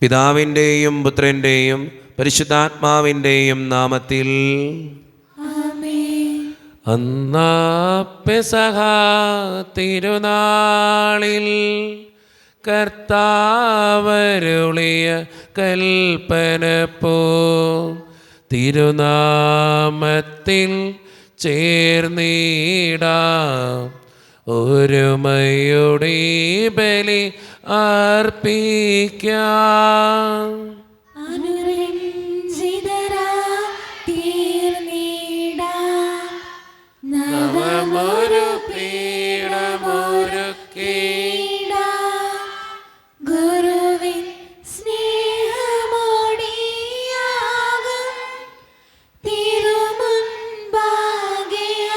പിതാവിൻ്റെയും പുത്രൻ്റെയും പരിശുദ്ധാത്മാവിൻ്റെയും നാമത്തിൽ. അന്നാ പെസഹ തിരുനാളിൽ കർത്താവരുളിയ കൽപ്പനപ്പോ തിരുനാമത്തിൽ ചേർന്നിടാം, ഒരുമയുടെ ബലി അർപ്പിക്കാം. നവമൊരു പീഠമൊരുക്കി ഗുരുവിൻ സ്നേഹമോടിയാകും തിരുമുൻപാകെ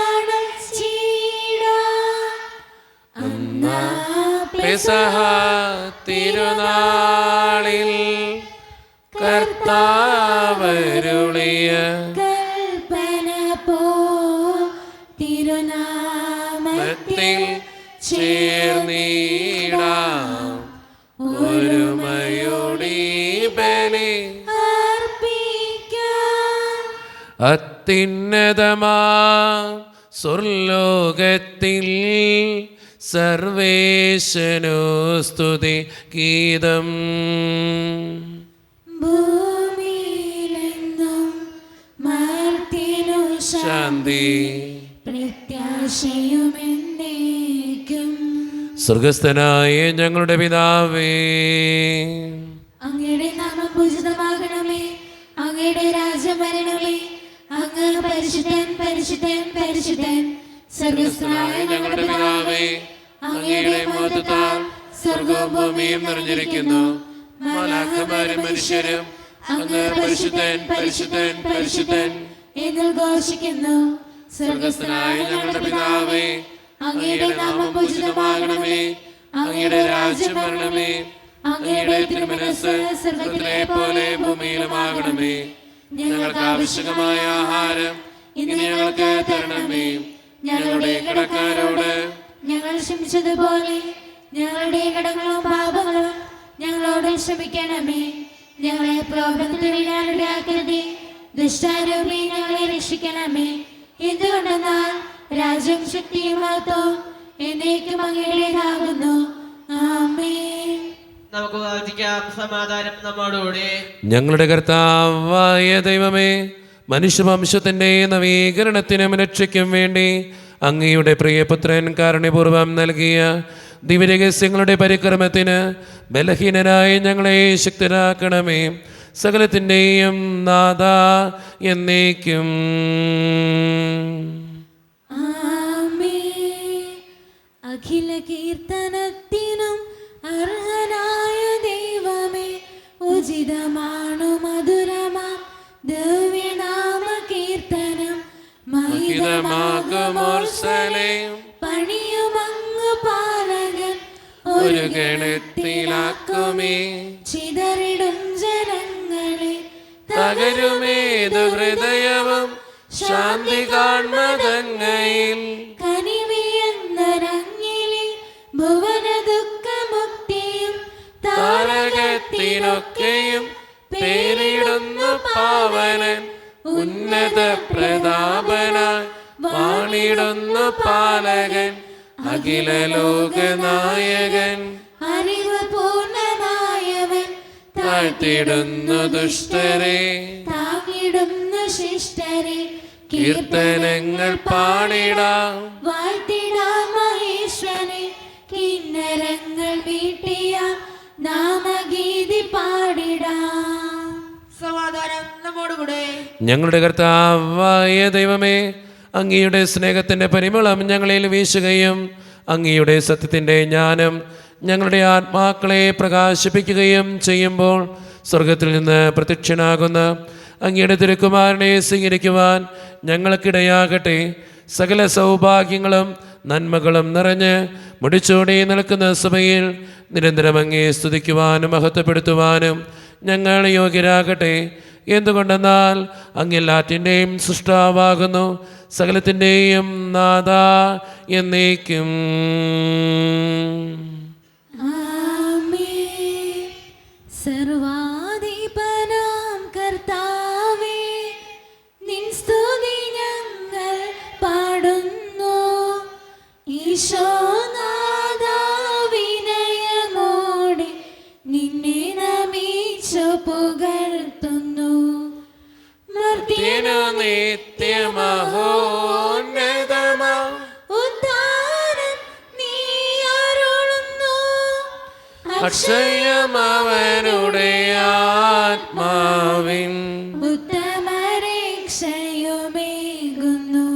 അണച്ചിടാം. അന്നാ പെസഹ തിരുനാളിൽ കർത്താവരുളിയ കൽപ്പന പോ തിരുനാമത്തിൽ ചേർന്നിടാം, ഒരുമയോടെ ബലി അർപ്പിക്കാം. അത്യുന്നതമാ സ്വർലോകത്തിൽ സർവേശനു സ്തുതി ഗീതം. ഭൂമിയിലെങ്ങും മർത്യനു ശാന്തി, പ്രത്യാശയുമെന്നേക്കും. സ്വർഗസ്ഥനായ ഞങ്ങളുടെ പിതാവേ, അങ്ങയുടെ നാമം പൂജിതമാകണമേ, അങ്ങയുടെ രാജ്യം വരണമേ, അങ്ങ് പരിശുദ്ധൻ പരിശുദ്ധൻ പരിശുദ്ധൻ. സ്വർഗസ്ഥനായ ഞങ്ങളുടെ പിതാവേ, അങ്ങയുടെ മഹത്വത്താൽ സ്വർഗവും ഭൂമിയും നിറഞ്ഞിരിക്കുന്നു. മാലാഖമാരും മനുഷ്യരും അങ്ങ് പരിശുദ്ധൻ പരിശുദ്ധൻ പരിശുദ്ധൻ എന്ന് ഘോഷിക്കുന്നു. സ്വർഗസ്ഥനായ ഞങ്ങളുടെ പിതാവേ, അങ്ങയുടെ നാമം പൂജിതമാകണമേ, അങ്ങയുടെ രാജ്യം വരണമേ, അങ്ങയുടെ തിരുമനസ്സ് സ്വർഗ്ഗത്തിലെ പോലെ ഭൂമിയിലുമാകണമേ. ഞങ്ങൾക്ക് ആവശ്യമായ ആഹാരം ഇന്ന് ഞങ്ങൾക്ക് തരണമേ. ഞങ്ങളുടെ കടക്കാരോട് ഞങ്ങൾ ക്ഷമിച്ചതുപോലെ ഞങ്ങളുടെ കടങ്ങളും പാപങ്ങളും ഞങ്ങളോട് ക്ഷമിക്കണമേ. ഞങ്ങളെ പ്രലോഭനത്തിൽ വീഴാനിടയാക്കരുതേ, ദുഷ്ടാരൂപി ഞങ്ങളെ രക്ഷിക്കണമേ. എന്തുകൊണ്ടെന്നാൽ രാജ്യം ശക്തിയും മഹത്വവും എന്നേക്കും അങ്ങയുടേതാകുന്നു. ആമേൻ. നമുക്ക് പ്രാർത്ഥിക്കാം. സമാധാനം നമ്മോടുകൂടെ. ഞങ്ങളുടെ കർത്താവായ ദൈവമേ, മനുഷ്യവംശത്തിൻ്റെ നവീകരണത്തിനും രക്ഷയ്ക്കും വേണ്ടി അങ്ങയുടെ പ്രിയപുത്രൻ കാരുണ്യപൂർവ്വം നൽകിയ ദിവ്യരഹസ്യങ്ങളുടെ പരിക്രമത്തിന് ബലഹീനരായ ഞങ്ങളെ ശക്തരാക്കണമേ. സകലത്തിൻ്റെയും നാഥ എന്നേക്കും. ആമേൻ. അഖില കീർത്തനത്തിനും അർഹനായ ദൈവമേ, ഉചിതമാണു മധുരമാം ദിവ്യനാമ കീർത്തനം. മഹിതമാകുമോർസലേം പണിയുമങ്ങു പാലകൻ ഒരു ഗണത്തിലാക്കുമേ. ചിതറിടും ജനങ്ങളെ തകരുമേതു ഹൃദയവും ശാന്തി കാൺമതങ്ങയിൽ. കനിവിയെന്നരങ്ങിലെ ഭുവന ദുഃഖമുക്തിയും താരകത്തിനൊക്കെയും പേരിടുന്നു പാവനൻ. ഉന്നത പ്രതാപനായി വാണിടുന്നു പാലകൻ, അഖില ലോകനായകൻ. അറിവ് പൂർണ്ണനായവൻ താഴ്ത്തിടുന്നു ദുഷ്ടരെ, താങ്ങിടുന്നു ശിഷ്ടരെ. കീർത്തനങ്ങൾ പാടിടാം, വാഴ്ത്തിടാം മഹേശ്വരനെ. കിന്നരങ്ങൾ വീട്ടിയ നാമഗീതി പാടിടാം. സമാധാനം നമ്മോടുകൂടെ. ഞങ്ങളുടെ കർത്താവായ ദൈവമേ, അങ്ങയുടെ സ്നേഹത്തിൻ്റെ പരിമളം ഞങ്ങളിൽ വീശുകയും അങ്ങയുടെ സത്യത്തിൻ്റെ ജ്ഞാനം ഞങ്ങളുടെ ആത്മാക്കളെ പ്രകാശിപ്പിക്കുകയും ചെയ്യുമ്പോൾ സ്വർഗത്തിൽ നിന്ന് പ്രത്യക്ഷനാകുന്ന അങ്ങയുടെ തിരുക്കുമാരനെ സ്വീകരിക്കുവാൻ ഞങ്ങൾക്കിടയാകട്ടെ. സകല സൗഭാഗ്യങ്ങളും നന്മകളും നിറഞ്ഞ് മുടിച്ചോടി നിൽക്കുന്ന സഭയിൽ നിരന്തരം അങ്ങയെ സ്തുതിക്കുവാനും മഹത്വപ്പെടുത്തുവാനും ഞങ്ങൾ യോഗ്യരാകട്ടെ. എന്തുകൊണ്ടെന്നാൽ അങ്ങെല്ലാറ്റിൻ്റെയും സൃഷ്ടാവാകുന്നു, സകലത്തിൻ്റെയും നാഥ എന്നേക്കും. ആമേൻ. സർവാധിപനാം കർത്താവേ, നിൻ സ്തുതി ഞങ്ങൾ പാടുന്നു. ഈശോനാഥാ, വിനയമോടെ നിന്നെ നമിച്ചു പുകഴ്ത്തുന്നു. മർത്യനു നിത്യമഹോന്നതമാ ഉദ്ധാരം നീ അരുളുന്നു. അക്ഷയമവനുടെ ആത്മാവിൻ ഉത്തമരക്ഷയുമേകുന്നു.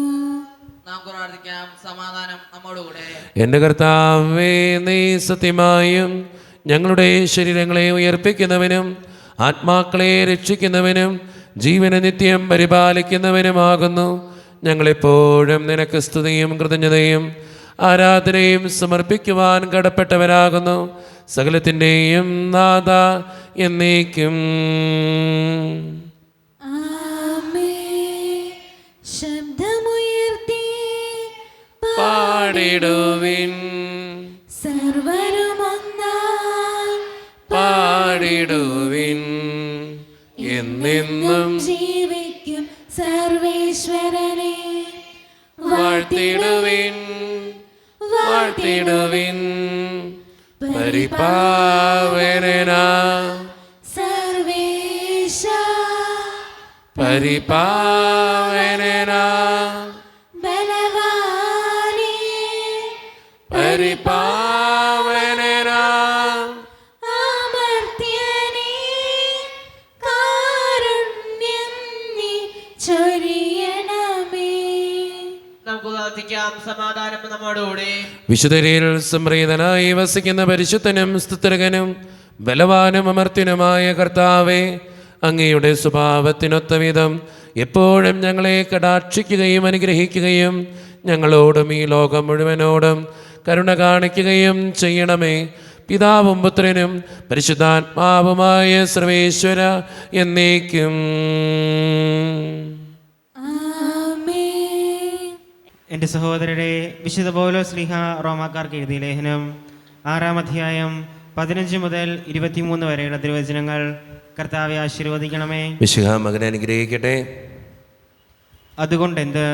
നാം പ്രാർത്ഥിക്കാം. സമാധാനം നമ്മോടുകൂടെ. എൻ്റെ കർത്താവേ, നീ സത്യമായും ഞങ്ങളുടെ ശരീരങ്ങളെ ഉയർപ്പിക്കുന്നവനും ആത്മാക്കളെ രക്ഷിക്കുന്നവനും ജീവനെ നിത്യം പരിപാലിക്കുന്നവനുമാകുന്നു. ഞങ്ങളെപ്പോഴും നിനക്ക് സ്തുതിയും കൃതജ്ഞതയും ആരാധനയും സമർപ്പിക്കുവാൻ കടപ്പെട്ടവരാകുന്നു. സകലത്തിൻ്റെയും നാഥ എന്നേക്കും. ആമേൻ. ശബ്ദമുയർത്തി പാടിടുവിൻ, സർവരുമൊന്നായി പാടിടുവിൻ, എന്നെന്നും ജീവിക്കും സർവേശ്വരനെ വാഴ്ത്തിടുവിൻ, വാഴ്ത്തിടുവിൻ. പരിപാവനനാ സർവേശ, പരിപാവനനാ ബലവാനേ, പരിപാവനനാ അമർത്യനേ, കാരുണ്യം നീ ചൊരിയണമേ. നമുക്ക് പ്രാർത്ഥിക്കാം. സമാധാനം നമ്മോടുകൂടെ. വിശുദ്ധരിൽ സംപ്രീതനായി വസിക്കുന്ന പരിശുദ്ധനും സ്തുത്യർഹനും ബലവാനും അമർത്യനുമായ കർത്താവേ, അങ്ങയുടെ സ്വഭാവത്തിനൊത്ത വിധം എപ്പോഴും ഞങ്ങളെ കടാക്ഷിക്കുകയും അനുഗ്രഹിക്കുകയും ഞങ്ങളോടും ഈ ലോകം മുഴുവനോടും കരുണ കാണിക്കുകയും ചെയ്യണമേ. പിതാവും പുത്രനും പരിശുദ്ധാത്മാവുമായ സർവേശ്വര എന്നേക്കും. ആമേൻ. എൻ്റെ സഹോദരരെ, വിശുദ്ധ പൗലോസ് ശ്ലീഹ റോമാക്കാർക്ക് എഴുതിയ ലേഖനം 6-ാം അധ്യായം 15 മുതൽ 23 വരെയുള്ള തിരുവചനങ്ങൾ കർത്താവെ ആശീർവദിക്കണമേ. മിശിഹാ മകനെ അനുഗ്രഹിക്കട്ടെ. അതുകൊണ്ടെന്ത്?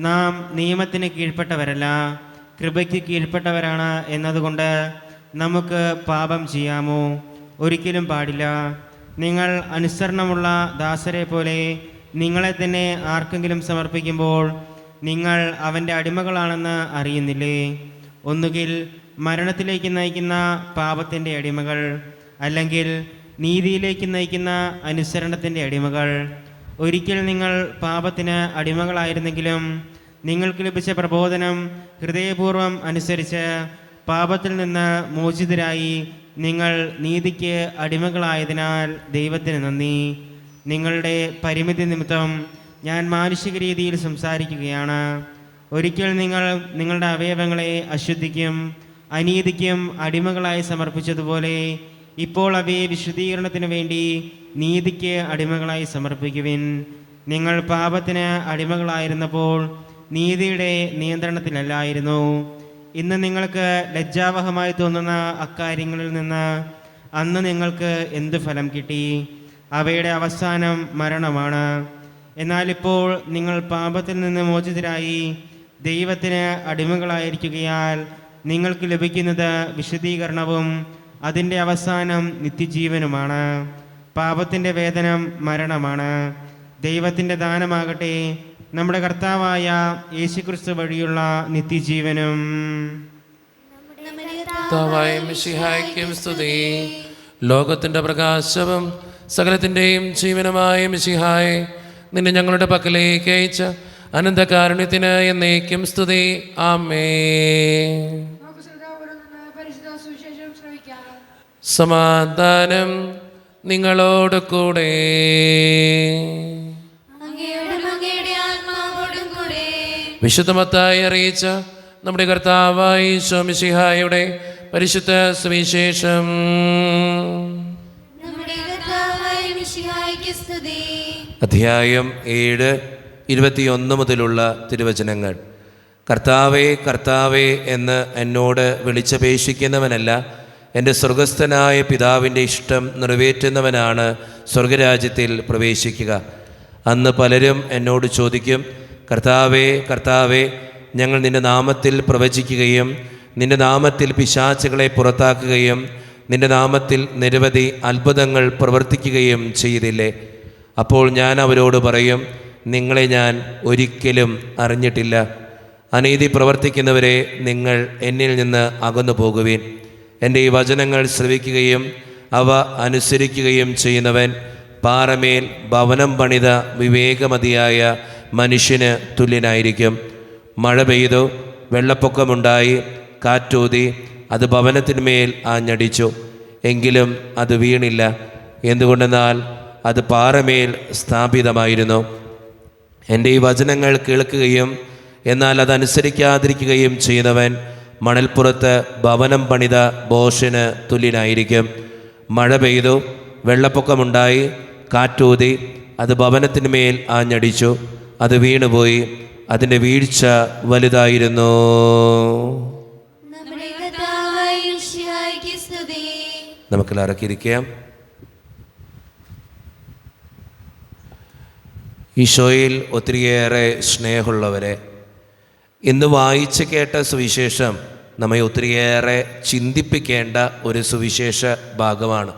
നാം നിയമത്തിന് കീഴ്പ്പെട്ടവരല്ല, കൃപയ്ക്ക് കീഴ്പ്പെട്ടവരാണ് എന്നതുകൊണ്ട് നമുക്ക് പാപം ചെയ്യാമോ? ഒരിക്കലും പാടില്ല. നിങ്ങൾ അനുസരണമുള്ള ദാസരെ പോലെ നിങ്ങളെ തന്നെ ആർക്കെങ്കിലും സമർപ്പിക്കുമ്പോൾ നിങ്ങൾ അവൻ്റെ അടിമകളാണെന്ന് അറിയുന്നില്ലേ? ഒന്നുകിൽ മരണത്തിലേക്ക് നയിക്കുന്ന പാപത്തിൻ്റെ അടിമകൾ, അല്ലെങ്കിൽ നീതിയിലേക്ക് നയിക്കുന്ന അനുസരണത്തിൻ്റെ അടിമകൾ. ഒരിക്കൽ നിങ്ങൾ പാപത്തിന് അടിമകളായിരുന്നെങ്കിലും നിങ്ങൾക്ക് ലഭിച്ച പ്രബോധനം ഹൃദയപൂർവ്വം അനുസരിച്ച് പാപത്തിൽ നിന്ന് മോചിതരായി നിങ്ങൾ നീതിക്ക് അടിമകളായതിനാൽ ദൈവത്തിന് നന്ദി. നിങ്ങളുടെ പരിമിതി നിമിത്തം ഞാൻ മാനുഷിക രീതിയിൽ സംസാരിക്കുകയാണ്. ഒരിക്കൽ നിങ്ങൾ നിങ്ങളുടെ അവയവങ്ങളെ അശുദ്ധിക്കും അനീതിക്കും അടിമകളായി സമർപ്പിച്ചതുപോലെ ഇപ്പോൾ അവയെ വിശുദ്ധീകരണത്തിന് വേണ്ടി നീതിക്ക് അടിമകളായി സമർപ്പിക്കുവിൻ. നിങ്ങൾ പാപത്തിന് അടിമകളായിരുന്നപ്പോൾ നീതിയുടെ നിയന്ത്രണത്തിലല്ലായിരുന്നു. ഇന്ന് നിങ്ങൾക്ക് ലജ്ജാവഹമായി തോന്നുന്ന അക്കാര്യങ്ങളിൽ നിന്ന് അന്ന് നിങ്ങൾക്ക് എന്ത് ഫലം കിട്ടി? അവയുടെ അവസാനം മരണമാണ്. എന്നാൽ ഇപ്പോൾ നിങ്ങൾ പാപത്തിൽ നിന്ന് മോചിതരായി ദൈവത്തിന് അടിമകളായിരിക്കുകയാൽ നിങ്ങൾക്ക് ലഭിക്കുന്നത് വിശുദ്ധീകരണവും അതിൻ്റെ അവസാനം നിത്യജീവനുമാണ്. പാപത്തിൻ്റെ വേതനം മരണമാണ്. ദൈവത്തിൻ്റെ ദാനമാകട്ടെ നമ്മുടെ കർത്താവായ യേശുക്രിസ്തു വഴിയുള്ള നിത്യജീവനും. കർത്താവായ മിശിഹായ്ക്കും സ്തുതി. ലോകത്തിൻ്റെ പ്രകാശവും സകലത്തിൻ്റെയും ജീവനുമായ മിശിഹായെ, നിന്നെ ഞങ്ങളുടെ പക്കലേക്ക് അയച്ച അനന്തകാരുണ്യത്തിന് എന്നേക്കും സ്തുതി. ആമേൻ. സമാധാനം നിങ്ങളോട് കൂടെ. വിശുദ്ധ മത്തായി അറിയിച്ച നമ്മുടെ കർത്താവായ ഈശോ മിശിഹായുടെ പരിശുദ്ധ സുവിശേഷം. അധ്യായം 7, 21 മുതലുള്ള തിരുവചനങ്ങൾ. കർത്താവേ, കർത്താവേ എന്ന് എന്നോട് വിളിച്ചപേക്ഷിക്കുന്നവനല്ല, എൻ്റെ സ്വർഗസ്ഥനായ പിതാവിൻ്റെ ഇഷ്ടം നിറവേറ്റുന്നവനാണ് സ്വർഗരാജ്യത്തിൽ പ്രവേശിക്കുക. അന്ന് പലരും എന്നോട് ചോദിക്കും, കർത്താവേ, കർത്താവേ, ഞങ്ങൾ നിൻ്റെ നാമത്തിൽ പ്രവചിക്കുകയും നിൻ്റെ നാമത്തിൽ പിശാചുകളെ പുറത്താക്കുകയും നിൻ്റെ നാമത്തിൽ നിരവധി അത്ഭുതങ്ങൾ പ്രവർത്തിക്കുകയും ചെയ്തില്ലേ? അപ്പോൾ ഞാൻ അവരോട് പറയും, നിങ്ങളെ ഞാൻ ഒരിക്കലും അറിഞ്ഞിട്ടില്ല. അനീതി പ്രവർത്തിക്കുന്നവരെ, നിങ്ങൾ എന്നിൽ നിന്ന് അകന്നു പോകുവിൻ. എൻ്റെ ഈ വചനങ്ങൾ ശ്രവിക്കുകയും അവ അനുസരിക്കുകയും ചെയ്യുന്നവൻ പാറമേൽ ഭവനം പണിത വിവേകമതിയായ മനുഷ്യന് തുല്യനായിരിക്കും. മഴ പെയ്തു, വെള്ളപ്പൊക്കമുണ്ടായി, കാറ്റൂതി, അത് ഭവനത്തിന്മേൽ ആഞ്ഞടിച്ചു, എങ്കിലും അത് വീണില്ല. എന്തുകൊണ്ടെന്നാൽ അത് പാറമേൽ സ്ഥാപിതമായിരുന്നു. എൻ്റെ ഈ വചനങ്ങൾ കേൾക്കുകയും എന്നാൽ അതനുസരിക്കാതിരിക്കുകയും ചെയ്യുന്നവൻ മണൽപ്പുറത്ത് ഭവനം പണിത ഭോഷന് തുല്യനായിരിക്കും. മഴ പെയ്തു, വെള്ളപ്പൊക്കമുണ്ടായി, കാറ്റൂതി, അത് ഭവനത്തിന്മേൽ ആഞ്ഞടിച്ചു, അത് വീണുപോയി, അതിൻ്റെ വീഴ്ച വലുതായിരുന്നു. നമ്മുടെ കർത്താവായ യേശുവായ്ക്ക് സ്തുതി. നമുക്കെല്ലാം ഇറക്കിയിരിക്കാം. ഈശോയിൽ ഒത്തിരിയേറെ സ്നേഹമുള്ളവരെ, ഇന്ന് വായിച്ച് കേട്ട സുവിശേഷം നമ്മെ ഒത്തിരിയേറെ ചിന്തിപ്പിക്കേണ്ട ഒരു സുവിശേഷ ഭാഗമാണ്.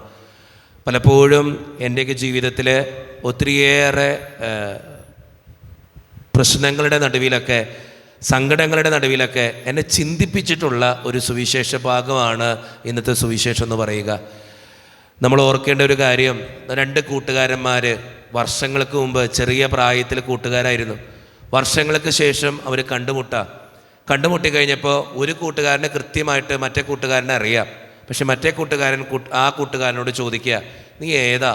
പലപ്പോഴും എൻ്റെയൊക്കെ ജീവിതത്തിൽ ഒത്തിരിയേറെ പ്രശ്നങ്ങളുടെ നടുവിലൊക്കെ, സങ്കടങ്ങളുടെ നടുവിലൊക്കെ എന്നെ ചിന്തിപ്പിച്ചിട്ടുള്ള ഒരു സുവിശേഷ ഭാഗമാണ് ഇന്നത്തെ സുവിശേഷം എന്ന് പറയുക. നമ്മൾ ഓർക്കേണ്ട ഒരു കാര്യം, 2 കൂട്ടുകാരന്മാർ വർഷങ്ങൾക്ക് മുമ്പ് ചെറിയ പ്രായത്തിൽ കൂട്ടുകാരായിരുന്നു. വർഷങ്ങൾക്ക് ശേഷം അവർ കണ്ടുമുട്ടിക്കഴിഞ്ഞപ്പോൾ ഒരു കൂട്ടുകാരനെ കൃത്യമായിട്ട് മറ്റേ കൂട്ടുകാരനെ അറിയാം. പക്ഷെ മറ്റേ കൂട്ടുകാരൻ ആ കൂട്ടുകാരനോട് ചോദിക്കുക, നീ ഏതാ,